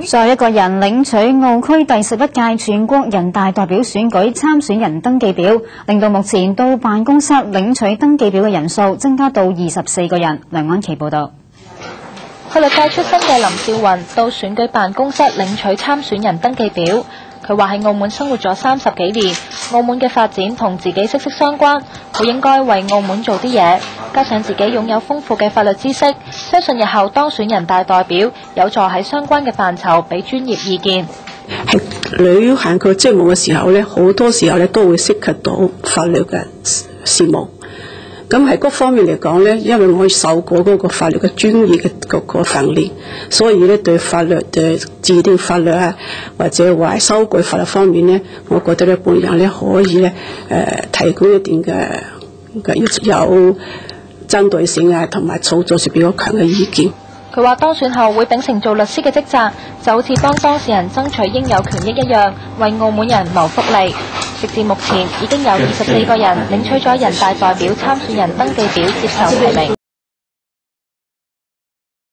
再一個人領取澳區第11屆全國人大代表選舉參選人登記表，令到目前到辦公室領取登記表嘅人數增加到24個人。梁安琪報導。法律界出身嘅林少雲到選舉辦公室領取參選人登記表。佢話喺澳門生活咗30幾年，澳門嘅發展同自己息息相關，好應該為澳門做啲嘢。加上自己擁有豐富嘅法律知識，相信日後當選人大代表有助喺相關嘅範疇俾專業意見。喺履行佢職務嘅時候咧，好多時候咧都會涉及到法律嘅事務。咁喺各方面嚟講咧，因為我受過嗰個法律嘅專業嘅嗰個訓練，所以咧對法律嘅制定法律啊，或者話修改法律方面咧，我覺得咧本人咧可以咧提供一定嘅有針對性啊，同埋操作是比較強嘅意見。佢話當選後會秉承做律師嘅職責，就好似幫當事人爭取應有權益一樣，為澳門人謀福利。直至目前已經有24個人領取咗人大代表參選人登記表接受提名。